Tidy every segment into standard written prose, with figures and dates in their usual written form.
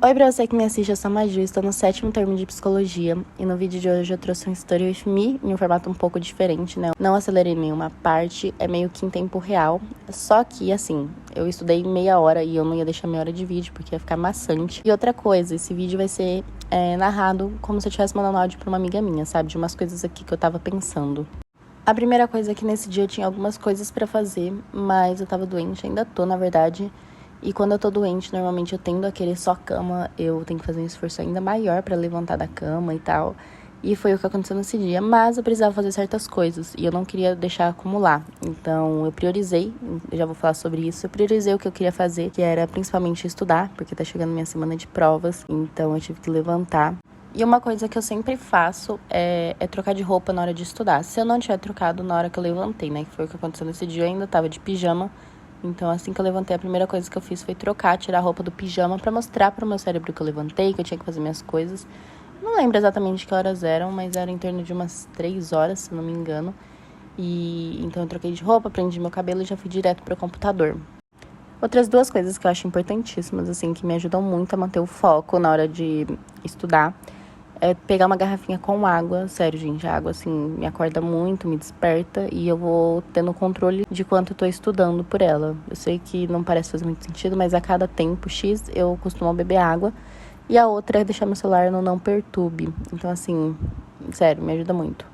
Oi pra você que me assiste, eu sou a Maju, estou no 7º termo de psicologia e no vídeo de hoje eu trouxe um Story With Me em um formato um pouco diferente, né? Não acelerei nenhuma parte, é meio que em tempo real, só que assim, eu estudei meia hora e eu não ia deixar meia hora de vídeo porque ia ficar maçante. E outra coisa, esse vídeo vai ser narrado como se eu estivesse mandando áudio pra uma amiga minha, sabe? De umas coisas aqui que eu tava pensando. A primeira coisa é que nesse dia eu tinha algumas coisas pra fazer, mas eu tava doente, ainda tô, na verdade. E quando eu tô doente, normalmente eu tendo a querer só cama, eu tenho que fazer um esforço ainda maior pra levantar da cama e tal. E foi o que aconteceu nesse dia, mas eu precisava fazer certas coisas e eu não queria deixar acumular. Então eu priorizei, eu já vou falar sobre isso, eu priorizei o que eu queria fazer, que era principalmente estudar, porque tá chegando minha semana de provas, então eu tive que levantar. E uma coisa que eu sempre faço é trocar de roupa na hora de estudar. Se eu não tiver trocado na hora que eu levantei, né, que foi o que aconteceu nesse dia, eu ainda tava de pijama. Então, assim que eu levantei, a primeira coisa que eu fiz foi trocar, tirar a roupa do pijama pra mostrar pro meu cérebro que eu levantei, que eu tinha que fazer minhas coisas. Não lembro exatamente que horas eram, mas era em torno de umas 3 horas, se não me engano. E então eu troquei de roupa, prendi meu cabelo e já fui direto pro computador. Outras duas coisas que eu acho importantíssimas, assim, que me ajudam muito a manter o foco na hora de estudar, é pegar uma garrafinha com água. Sério, gente, a água, assim, me acorda muito, me desperta e eu vou tendo controle de quanto eu tô estudando por ela. Eu sei que não parece fazer muito sentido, mas a cada tempo X eu costumo beber água. E a outra é deixar meu celular no não perturbe. Então, assim, sério, me ajuda muito.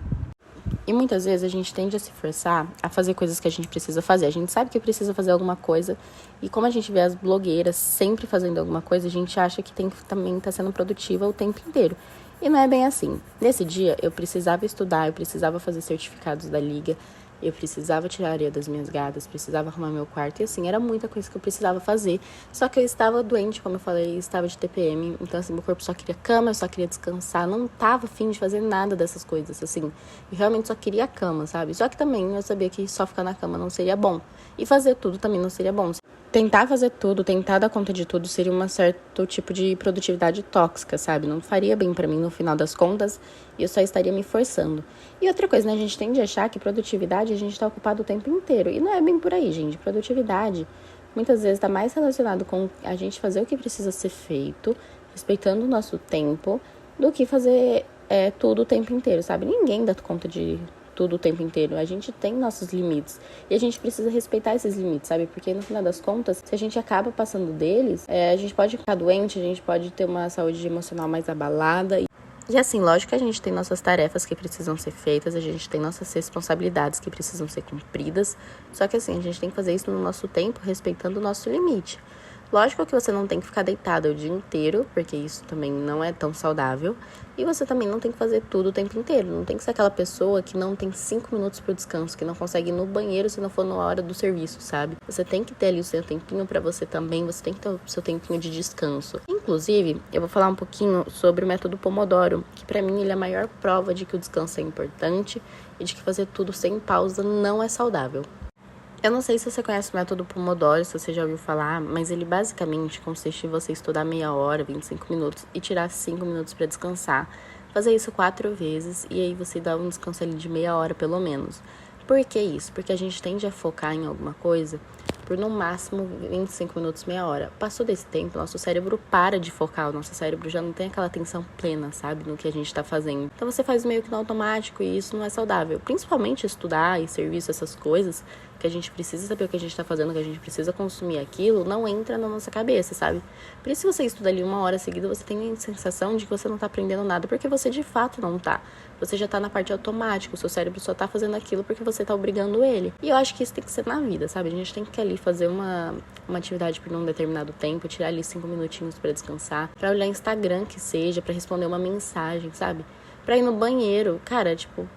E muitas vezes a gente tende a se forçar a fazer coisas que a gente precisa fazer. A gente sabe que precisa fazer alguma coisa. E como a gente vê as blogueiras sempre fazendo alguma coisa, a gente acha que tem que também estar sendo produtiva o tempo inteiro. E não é bem assim. Nesse dia, eu precisava estudar, eu precisava fazer certificados da liga, eu precisava tirar a areia das minhas gatas, precisava arrumar meu quarto. E assim, era muita coisa que eu precisava fazer. Só que eu estava doente, como eu falei, estava de TPM. Então, assim, meu corpo só queria cama, eu só queria descansar. Não tava afim de fazer nada dessas coisas, assim. Eu realmente só queria a cama, sabe? Só que também eu sabia que só ficar na cama não seria bom. E fazer tudo também não seria bom. Tentar fazer tudo, tentar dar conta de tudo seria um certo tipo de produtividade tóxica, sabe? Não faria bem pra mim no final das contas e eu só estaria me forçando. E outra coisa, né? A gente tende a achar que produtividade a gente tá ocupado o tempo inteiro. E não é bem por aí, gente. Produtividade muitas vezes tá mais relacionado com a gente fazer o que precisa ser feito, respeitando o nosso tempo, do que fazer tudo o tempo inteiro, sabe? Ninguém dá conta de tudo o tempo inteiro. A gente tem nossos limites e a gente precisa respeitar esses limites, sabe? Porque no final das contas, se a gente acaba passando deles, a gente pode ficar doente, a gente pode ter uma saúde emocional mais abalada. E assim, lógico que a gente tem nossas tarefas que precisam ser feitas, a gente tem nossas responsabilidades que precisam ser cumpridas, só que assim, a gente tem que fazer isso no nosso tempo, respeitando o nosso limite. Lógico que você não tem que ficar deitada o dia inteiro, porque isso também não é tão saudável. E você também não tem que fazer tudo o tempo inteiro. Não tem que ser aquela pessoa que não tem 5 minutos pro descanso, que não consegue ir no banheiro se não for na hora do serviço, sabe? Você tem que ter ali o seu tempinho pra você também, você tem que ter o seu tempinho de descanso. Inclusive, eu vou falar um pouquinho sobre o método Pomodoro, que pra mim ele é a maior prova de que o descanso é importante e de que fazer tudo sem pausa não é saudável. Eu não sei se você conhece o método Pomodoro, se você já ouviu falar, mas ele basicamente consiste em você estudar meia hora, 25 minutos e tirar 5 minutos para descansar. Fazer isso 4 vezes e aí você dá um descanso ali de meia hora pelo menos. Por que isso? Porque a gente tende a focar em alguma coisa por no máximo 25 minutos, meia hora. Passou desse tempo, nosso cérebro para de focar, o nosso cérebro já não tem aquela atenção plena, sabe, no que a gente tá fazendo. Então você faz meio que no automático e isso não é saudável. Principalmente estudar e serviço, essas coisas, que a gente precisa saber o que a gente tá fazendo, que a gente precisa consumir aquilo, não entra na nossa cabeça, sabe? Por isso, se você estuda ali 1 hora seguida, você tem a sensação de que você não tá aprendendo nada, porque você de fato não tá. Você já tá na parte automática, o seu cérebro só tá fazendo aquilo porque você tá obrigando ele. E eu acho que isso tem que ser na vida, sabe? A gente tem que ali fazer uma atividade por um determinado tempo, tirar ali 5 minutinhos pra descansar, pra olhar Instagram que seja, pra responder uma mensagem, sabe? Pra ir no banheiro, cara, tipo,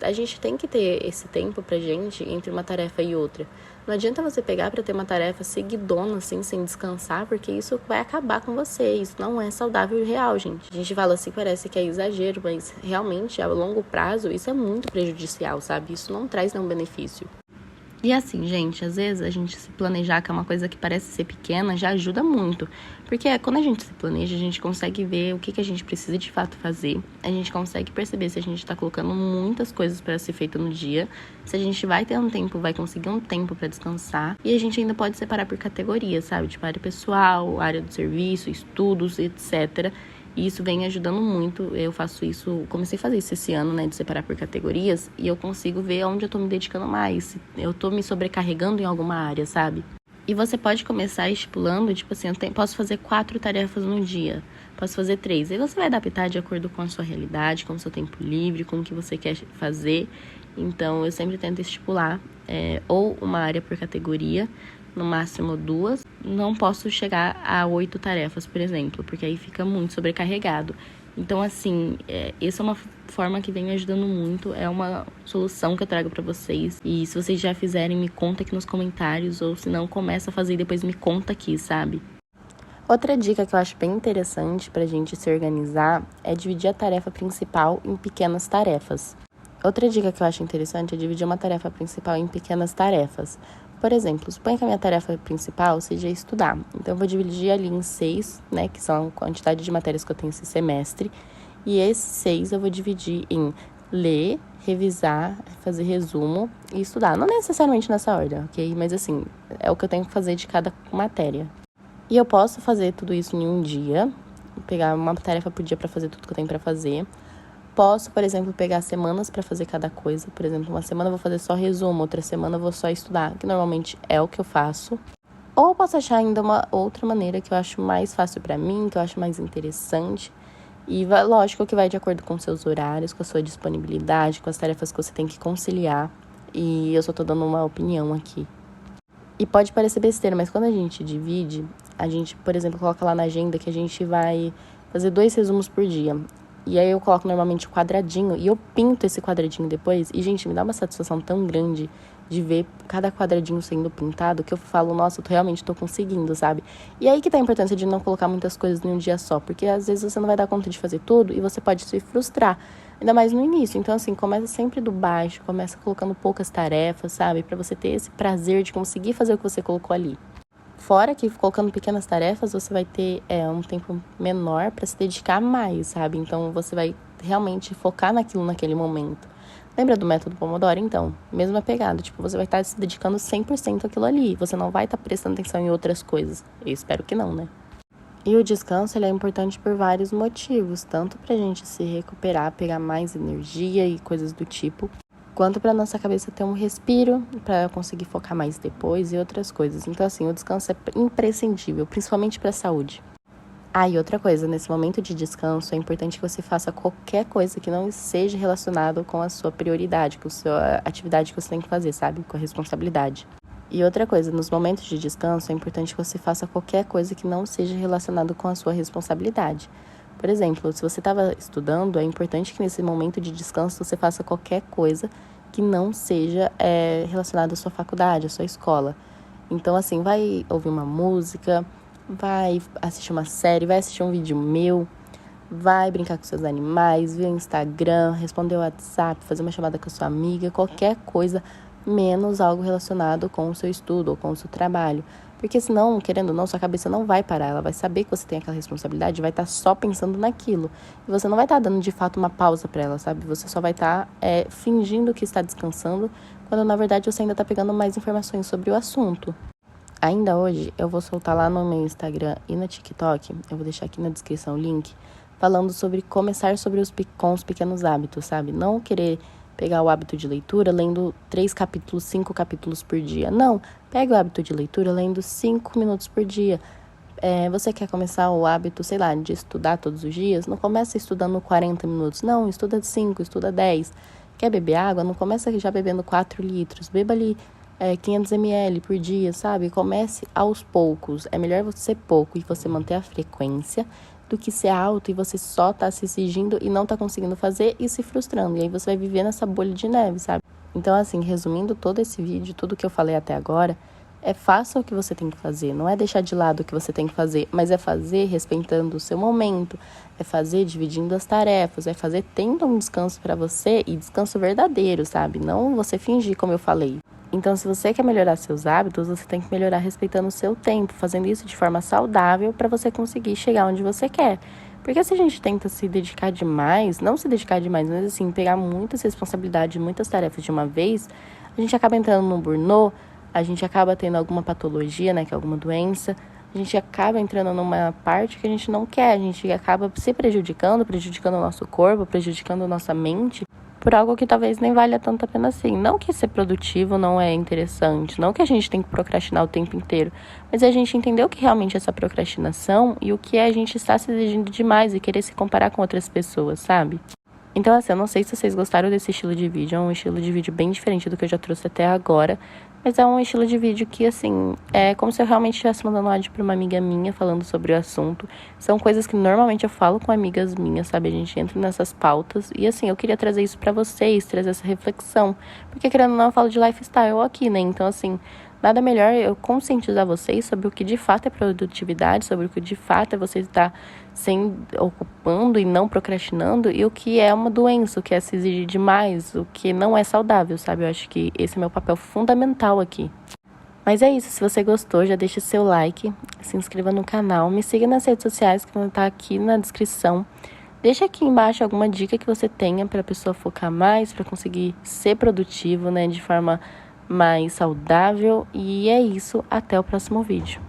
a gente tem que ter esse tempo pra gente entre uma tarefa e outra. Não adianta você pegar pra ter uma tarefa seguidona, assim, sem descansar, porque isso vai acabar com você. Isso não é saudável e real, gente. A gente fala assim, parece que é exagero, mas realmente, a longo prazo, isso é muito prejudicial, sabe? Isso não traz nenhum benefício. E assim, gente, às vezes a gente se planejar, que é uma coisa que parece ser pequena, já ajuda muito. Porque quando a gente se planeja, a gente consegue ver o que a gente precisa de fato fazer. A gente consegue perceber se a gente tá colocando muitas coisas para ser feita no dia. Se a gente vai ter um tempo, vai conseguir um tempo para descansar. E a gente ainda pode separar por categorias, sabe? Tipo, área pessoal, área do serviço, estudos, etc. E isso vem ajudando muito. Eu faço isso, comecei a fazer isso esse ano, né, de separar por categorias, e eu consigo ver onde eu tô me dedicando mais, se eu tô me sobrecarregando em alguma área, sabe? E você pode começar estipulando, tipo assim, posso fazer 4 tarefas no dia, posso fazer 3. Aí você vai adaptar de acordo com a sua realidade, com o seu tempo livre, com o que você quer fazer. Então, eu sempre tento estipular ou uma área por categoria, no máximo 2. Não posso chegar a 8 tarefas, por exemplo, porque aí fica muito sobrecarregado. Então, assim, essa é uma forma que vem ajudando muito, é uma solução que eu trago pra vocês. E se vocês já fizerem, me conta aqui nos comentários, ou se não, começa a fazer e depois me conta aqui, sabe? Outra dica que eu acho bem interessante pra gente se organizar é dividir a tarefa principal em pequenas tarefas. Outra dica que eu acho interessante é dividir uma tarefa principal em pequenas tarefas. Por exemplo, suponha que a minha tarefa principal seja estudar. Então, eu vou dividir ali em 6, né, que são a quantidade de matérias que eu tenho esse semestre. E esses 6 eu vou dividir em ler, revisar, fazer resumo e estudar. Não necessariamente nessa ordem, ok? Mas, assim, é o que eu tenho que fazer de cada matéria. E eu posso fazer tudo isso em um dia, pegar uma tarefa por dia para fazer tudo que eu tenho para fazer. Posso, por exemplo, pegar semanas para fazer cada coisa. Por exemplo, uma semana eu vou fazer só resumo, outra semana eu vou só estudar, que normalmente é o que eu faço. Ou eu posso achar ainda uma outra maneira que eu acho mais fácil para mim, que eu acho mais interessante. E lógico que vai de acordo com seus horários, com a sua disponibilidade, com as tarefas que você tem que conciliar. E eu só tô dando uma opinião aqui. E pode parecer besteira, mas quando a gente divide, a gente, por exemplo, coloca lá na agenda que a gente vai fazer 2 resumos por dia. E aí eu coloco normalmente o quadradinho e eu pinto esse quadradinho depois. E, gente, me dá uma satisfação tão grande de ver cada quadradinho sendo pintado que eu falo, nossa, eu realmente tô conseguindo, sabe? E aí que tá a importância de não colocar muitas coisas em um dia só. Porque às vezes você não vai dar conta de fazer tudo e você pode se frustrar. Ainda mais no início. Então, assim, começa sempre do baixo, começa colocando poucas tarefas, sabe? Pra você ter esse prazer de conseguir fazer o que você colocou ali. Fora que colocando pequenas tarefas, você vai ter um tempo menor para se dedicar mais, sabe? Então, você vai realmente focar naquilo naquele momento. Lembra do método Pomodoro? Então, mesma pegada. Tipo, você vai estar se dedicando 100% àquilo ali. Você não vai estar prestando atenção em outras coisas. Eu espero que não, né? E o descanso, ele é importante por vários motivos. Tanto pra gente se recuperar, pegar mais energia e coisas do tipo, quanto para nossa cabeça ter um respiro, para conseguir focar mais depois e outras coisas. Então, assim, o descanso é imprescindível, principalmente para a saúde. Ah, e outra coisa, nesse momento de descanso, é importante que você faça qualquer coisa que não seja relacionado com a sua prioridade, com a sua atividade que você tem que fazer, sabe? Com a responsabilidade. E outra coisa, nos momentos de descanso, é importante que você faça qualquer coisa que não seja relacionado com a sua responsabilidade. Por exemplo, se você estava estudando, é importante que nesse momento de descanso você faça qualquer coisa que não seja relacionada à sua faculdade, à sua escola. Então, assim, vai ouvir uma música, vai assistir uma série, vai assistir um vídeo meu, vai brincar com seus animais, ver o Instagram, responder o WhatsApp, fazer uma chamada com a sua amiga, qualquer coisa, menos algo relacionado com o seu estudo ou com o seu trabalho. Porque senão, querendo ou não, sua cabeça não vai parar. Ela vai saber que você tem aquela responsabilidade, vai estar só pensando naquilo. E você não vai estar dando, de fato, uma pausa para ela, sabe? Você só vai estar fingindo que está descansando, quando, na verdade, você ainda está pegando mais informações sobre o assunto. Ainda hoje, eu vou soltar lá no meu Instagram e no TikTok, eu vou deixar aqui na descrição o link, falando sobre começar com os pequenos hábitos, sabe? Não querer pegar o hábito de leitura lendo 3 capítulos, 5 capítulos por dia. Não, pega o hábito de leitura lendo 5 minutos por dia. Você quer começar o hábito, sei lá, de estudar todos os dias? Não começa estudando 40 minutos. Não, estuda 5, estuda 10. Quer beber água? Não começa já bebendo 4 litros. Beba ali 500 ml por dia, sabe? Comece aos poucos. É melhor você ser pouco e você manter a frequência do que ser alto e você só tá se exigindo e não tá conseguindo fazer e se frustrando. E aí você vai viver nessa bolha de neve, sabe? Então, assim, resumindo todo esse vídeo, tudo que eu falei até agora, faça o que você tem que fazer. Não é deixar de lado o que você tem que fazer, mas é fazer respeitando o seu momento, é fazer dividindo as tarefas, é fazer tendo um descanso pra você e descanso verdadeiro, sabe? Não você fingir, como eu falei. Então, se você quer melhorar seus hábitos, você tem que melhorar respeitando o seu tempo, fazendo isso de forma saudável para você conseguir chegar onde você quer. Porque se a gente tenta se dedicar demais, não se dedicar demais, mas assim, pegar muitas responsabilidades, muitas tarefas de uma vez, a gente acaba entrando num burnout, a gente acaba tendo alguma patologia, né, que é alguma doença, a gente acaba entrando numa parte que a gente não quer, a gente acaba se prejudicando o nosso corpo, prejudicando a nossa mente, por algo que talvez nem valha tanto a pena assim. Não que ser produtivo não é interessante, não que a gente tem que procrastinar o tempo inteiro, mas a gente entender o que realmente é essa procrastinação e o que é a gente estar se exigindo demais e querer se comparar com outras pessoas, sabe? Então, assim, eu não sei se vocês gostaram desse estilo de vídeo, é um estilo de vídeo bem diferente do que eu já trouxe até agora, mas é um estilo de vídeo que, assim, é como se eu realmente estivesse mandando um áudio pra uma amiga minha falando sobre o assunto. São coisas que normalmente eu falo com amigas minhas, sabe? A gente entra nessas pautas e, assim, eu queria trazer isso pra vocês, trazer essa reflexão, porque, querendo ou não, eu falo de lifestyle aqui, né? Então, assim, nada melhor eu conscientizar vocês sobre o que de fato é produtividade, sobre o que de fato é você estar ocupando e não procrastinando, e o que é uma doença, o que é se exigir demais, o que não é saudável, sabe? Eu acho que esse é meu papel fundamental aqui. Mas é isso, se você gostou, já deixa seu like, se inscreva no canal, me siga nas redes sociais que vão estar aqui na descrição. Deixa aqui embaixo alguma dica que você tenha para a pessoa focar mais, para conseguir ser produtivo, né, de forma mais saudável. E é isso, até o próximo vídeo.